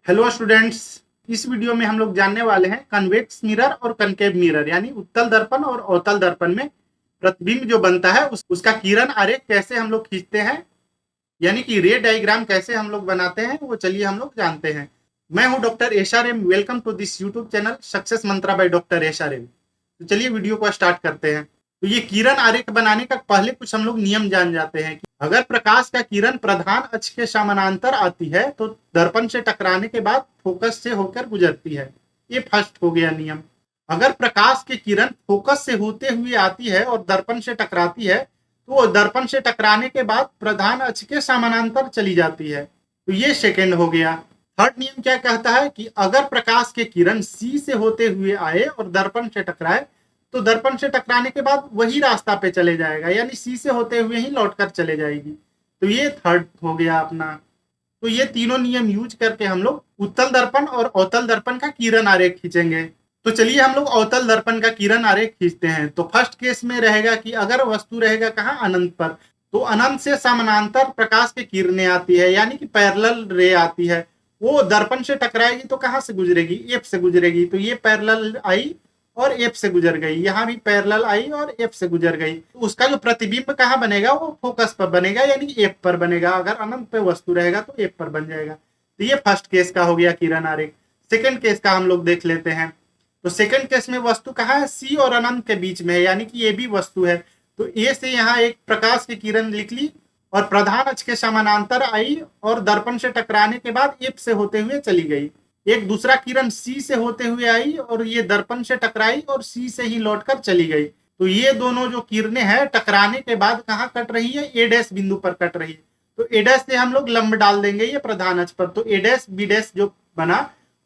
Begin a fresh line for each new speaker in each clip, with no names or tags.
Hello students. इस video में हम लोग जानने वाले हैं कन्वेक्स मिरर और कनकेव मिरर यानी उत्तल दर्पण और अवतल दर्पण में प्रतिबिंब जो बनता है उसका किरण आरेख कैसे हम लोग खींचते हैं, यानी कि रे डायग्राम कैसे हम लोग बनाते हैं, वो चलिए हम लोग जानते हैं। मैं हूं doctor SRM. Welcome to this YouTube channel success Mantra by doctor SRM. तो चलिए वीडियो को स्टार्ट करते हैं। तो ये किरण आरेख बनाने का पहले कुछ हम लोग नियम जान जाते हैं कि अगर प्रकाश का किरण प्रधान अक्ष के समानांतर आती है तो दर्पण से टकराने के बाद फोकस से होकर गुजरती है। ये फर्स्ट हो गया नियम। अगर प्रकाश की किरण फोकस से होते हुए आती है और दर्पण से टकराती है तो वो दर्पण से टकराने के बाद प्रधान अक्ष के समानांतर चली जाती है। तो ये सेकेंड हो गया। थर्ड नियम क्या कहता है कि अगर प्रकाश के किरण सी से होते हुए आए और दर्पण से टकराए तो दर्पण से टकराने के बाद वही रास्ता पे चले जाएगा, यानी सी से होते हुए ही लौटकर चले जाएगी। तो ये थर्ड हो गया अपना। तो ये तीनों नियम यूज करके हम लोग उत्तल दर्पण और अवतल दर्पण का किरण आरेख खींचेंगे। तो चलिए हम लोग अवतल दर्पण का किरण आरेख खींचते हैं। तो फर्स्ट केस में रहेगा कि अगर वस्तु रहेगा कहाँ, अनंत पर, तो अनंत से समानांतर प्रकाश की किरणें आती है, यानी कि पैरेलल रे आती है। वो दर्पण से टकराएगी तो कहाँ से गुजरेगी, एफ से गुजरेगी। तो ये पैरेलल आई और एफ से गुजर गई, यहाँ भी पैरेलल आई और एफ से गुजर गई। तो उसका जो प्रतिबिंब कहाँ बनेगा, वो फोकस पर बनेगा, यानी एफ पर बनेगा। अगर अनंत पे वस्तु रहेगा तो एफ पर बन जाएगा। तो ये फर्स्ट केस का हो गया किरण आरेख। सेकेंड केस का हम लोग देख लेते हैं। तो सेकेंड केस में वस्तु कहाँ है, सी और अनंत के बीच में है, यानी कि ये भी वस्तु है। तो ए से यहाँ एक प्रकाश की किरण लिख ली और प्रधान अक्ष के समानांतर आई और दर्पण से टकराने के बाद एफ से होते हुए चली गई। एक दूसरा किरण सी से होते हुए आई और ये दर्पण से टकराई और सी से ही लौटकर चली गई। तो ये दोनों जो किरणें हैं टकराने के बाद कहाँ कट रही है, ए डैश बिंदु पर कट रही है। तो ए डैश से हम लोग लंब डाल देंगे ये प्रधान अक्ष पर। तो ए डैश बी डैश जो बना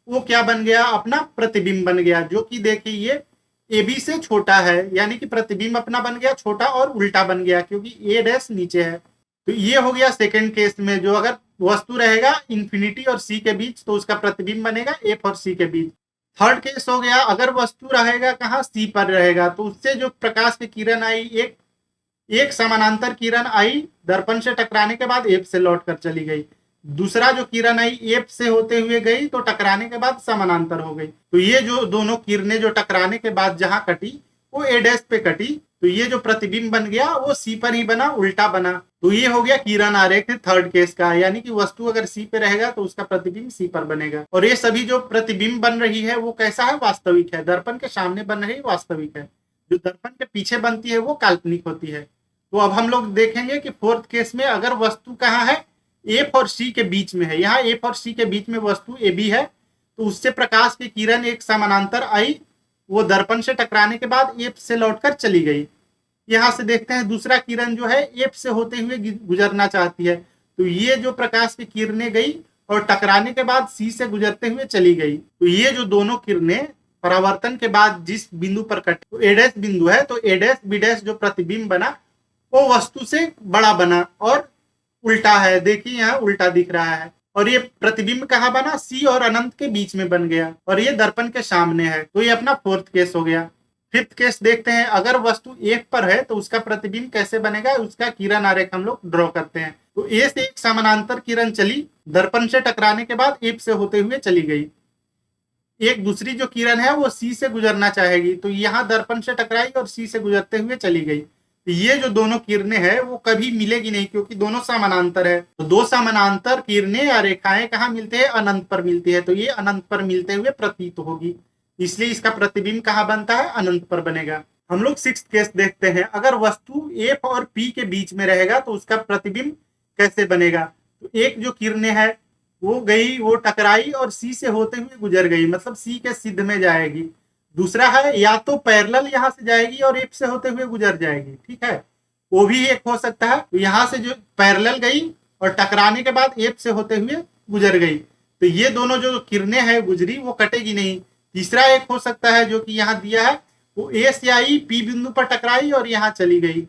वो क्या बन गया, अपना प्रतिबिंब बन गया, जो कि देखिए ये ए बी से छोटा है, यानी कि प्रतिबिंब अपना बन गया छोटा और उल्टा बन गया क्योंकि ए डैश नीचे है। तो ये हो गया सेकेंड केस में, जो अगर वस्तु रहेगा इंफिनिटी और सी के बीच तो उसका प्रतिबिंब बनेगा एफ और सी के बीच। थर्ड केस हो गया अगर वस्तु रहेगा कहाँ, सी पर रहेगा, तो उससे जो प्रकाश की किरण आई, एक समानांतर किरण आई, दर्पण से टकराने के बाद एफ से लौटकर चली गई। दूसरा जो किरण आई एफ से होते हुए गई तो टकराने के बाद समानांतर हो गई। तो ये जो दोनों किरणें जो टकराने के बाद जहां कटी वो ए डैश पे कटी। तो ये जो प्रतिबिंब बन गया वो सी पर ही बना, उल्टा बना। तो ये हो गया किरण आरेख थर्ड केस का, यानी कि वस्तु अगर सी पे रहेगा तो उसका प्रतिबिंब सी पर बनेगा। और ये सभी जो प्रतिबिंब बन रही है वो कैसा है, वास्तविक है। दर्पण के सामने बन रही वास्तविक है, जो दर्पण के पीछे बनती है वो काल्पनिक होती है। तो अब हम लोग देखेंगे कि फोर्थ केस में अगर वस्तु कहाँ है, एफ और सी के बीच में है। यहाँ एफ और सी के बीच में वस्तु ए बी है, तो उससे प्रकाश की किरण एक समानांतर आई, वो दर्पण से टकराने के बाद एफ से लौटकर चली गई। यहाँ से देखते हैं दूसरा किरण जो है एफ से होते हुए गुजरना चाहती है। तो ये जो प्रकाश की किरणें गई और टकराने के बाद सी से गुजरते हुए चली गई। तो ये जो दोनों किरणें परावर्तन के बाद जिस बिंदु पर कटे, तो ए डैश बिंदु है, तो ए डैश बी डैश जो प्रतिबिंब बना वो वस्तु से बड़ा बना और उल्टा है। देखिए यहाँ उल्टा दिख रहा है। और ये प्रतिबिंब कहाँ बना, सी और अनंत के बीच में बन गया और ये दर्पण के सामने है। तो ये अपना फोर्थ केस हो गया। फिफ्थ केस देखते हैं, अगर वस्तु एफ पर है तो उसका प्रतिबिंब कैसे बनेगा, उसका किरण आरेख हम लोग ड्रॉ करते हैं। तो ए से एक समानांतर किरण चली, दर्पण से टकराने के बाद एफ से होते हुए चली गई। एक दूसरी जो किरण है वो सी से गुजरना चाहेगी, तो यहाँ दर्पण से टकराई और सी से गुजरते हुए चली गई। तो ये जो दोनों किरणें हैं वो कभी मिलेगी नहीं क्योंकि दोनों समानांतर है। तो दो समानांतर किरणें या रेखाएं कहाँ मिलते हैं, अनंत पर मिलती है। तो ये अनंत पर मिलते हुए प्रतीत होगी, इसलिए इसका प्रतिबिंब कहाँ बनता है, अनंत पर बनेगा। हम लोग सिक्स्थ केस देखते हैं, अगर वस्तु एफ और पी के बीच में रहेगा तो उसका प्रतिबिंब कैसे बनेगा। तो एक जो किरणें है वो गई, वो टकराई और सी से होते हुए गुजर गई, मतलब सी के सिद्ध में जाएगी। दूसरा है या तो पैरेलल यहाँ से जाएगी और एफ से होते हुए गुजर जाएगी, ठीक है, वो भी एक हो सकता है। तो यहाँ से जो पैरेलल गई और टकराने के बाद एफ से होते हुए गुजर गई, तो ये दोनों जो किरणें हैं गुजरी वो कटेगी नहीं। तीसरा एक हो सकता है जो कि यहाँ दिया है, वो ए से आई, पी बिंदु पर टकराई और यहाँ चली गई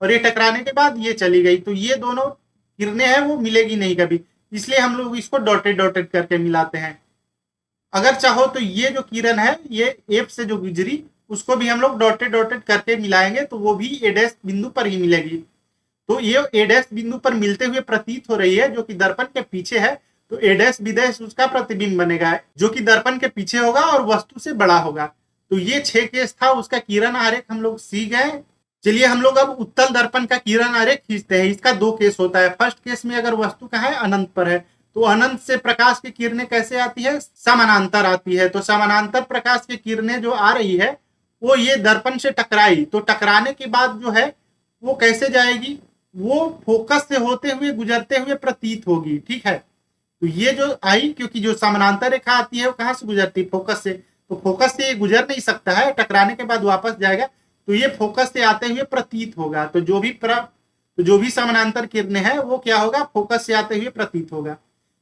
और ये टकराने के बाद ये चली गई। तो ये दोनों किरणें हैं वो मिलेगी नहीं कभी, इसलिए हम लोग इसको डॉटेड डॉटेड करके मिलाते हैं। अगर चाहो तो ये जो किरण है ये एफ से जो गुजरी उसको भी हम लोग डॉटेड डॉटेड करके मिलाएंगे तो वो भी ए डैश बिंदु पर ही मिलेगी। तो ये ए डैश बिंदु पर मिलते हुए प्रतीत हो रही है, जो कि दर्पण के पीछे है। तो ए डैश बी डैश उसका प्रतिबिंब बनेगा जो कि दर्पण के पीछे होगा और वस्तु से बड़ा होगा। तो ये 6 केस था, उसका किरण आरेख हम लोग सीख गए। चलिए हम लोग अब उत्तल दर्पण का किरण आरेख खींचते हैं। इसका 2 केस होता है। फर्स्ट केस में अगर वस्तु कहाँ है, अनंत पर है, तो अनंत से प्रकाश की किरणें कैसे आती है, समानांतर आती है। तो समानांतर प्रकाश की किरणें जो आ रही है वो ये दर्पण से टकराई, तो टकराने के बाद जो है वो कैसे जाएगी, वो फोकस से होते हुए गुजरते हुए प्रतीत होगी। ठीक है, तो ये जो आई, क्योंकि जो समानांतर रेखा आती है वो कहाँ से गुजरती है, फोकस से, तो फोकस से ये गुजर नहीं सकता है, टकराने के बाद वापस जाएगा, तो ये फोकस से आते हुए प्रतीत होगा। तो जो भी समानांतर किरणें हैं वो क्या होगा, फोकस से आते हुए प्रतीत होगा।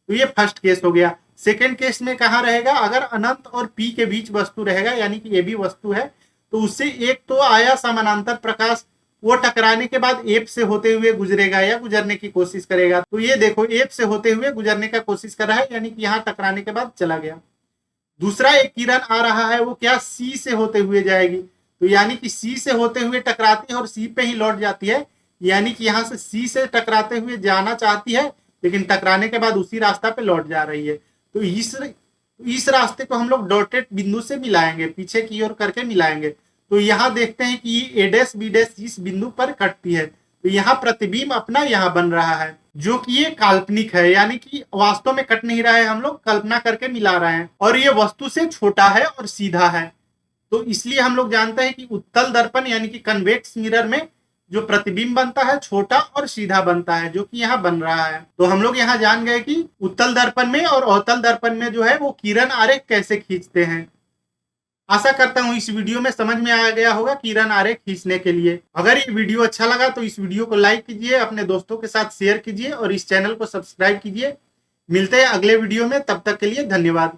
तो ये फर्स्ट केस हो गया। सेकेंड केस में कहाँ रहेगा, अगर अनंत और पी के बीच वस्तु रहेगा, यानी कि ये भी वस्तु है, तो उससे एक तो आया समानांतर प्रकाश, वो टकराने के बाद एप से होते हुए गुजरेगा या गुजरने की कोशिश करेगा। तो ये देखो एप से होते हुए गुजरने का कोशिश कर रहा है, यानी कि यहाँ टकराने के बाद चला गया। दूसरा एक किरण आ रहा है, वो क्या, सी से होते हुए जाएगी, तो यानी कि सी से होते हुए टकराती है और सी पे ही लौट जाती है, यानी कि यहाँ से सी से टकराते हुए जाना चाहती है, लेकिन टकराने के बाद उसी रास्ता पे लौट जा रही है। तो इस रास्ते को हम लोग डॉटेड बिंदु से मिलाएंगे, पीछे की ओर करके मिलाएंगे। तो यहाँ देखते हैं कि ए डैश बी डैश इस बिंदु पर कटती है, तो यहाँ प्रतिबिंब अपना यहाँ बन रहा है, जो कि ये काल्पनिक है, यानी कि वास्तव में कट नहीं रहा है, हम लोग कल्पना करके मिला रहे हैं, और ये वस्तु से छोटा है और सीधा है। तो इसलिए हम लोग जानते हैं कि उत्तल दर्पण यानी कि कन्वेक्स मिरर में जो प्रतिबिंब बनता है छोटा और सीधा बनता है, जो कि यहाँ बन रहा है। तो हम लोग यहाँ जान गए कि उत्तल दर्पण में और अवतल दर्पण में जो है वो किरण आरेख कैसे खींचते हैं। आशा करता हूँ इस वीडियो में समझ में आ गया होगा किरण आरेख खींचने के लिए। अगर ये वीडियो अच्छा लगा तो इस वीडियो को लाइक कीजिए, अपने दोस्तों के साथ शेयर कीजिए और इस चैनल को सब्सक्राइब कीजिए। मिलते हैं अगले वीडियो में, तब तक के लिए धन्यवाद।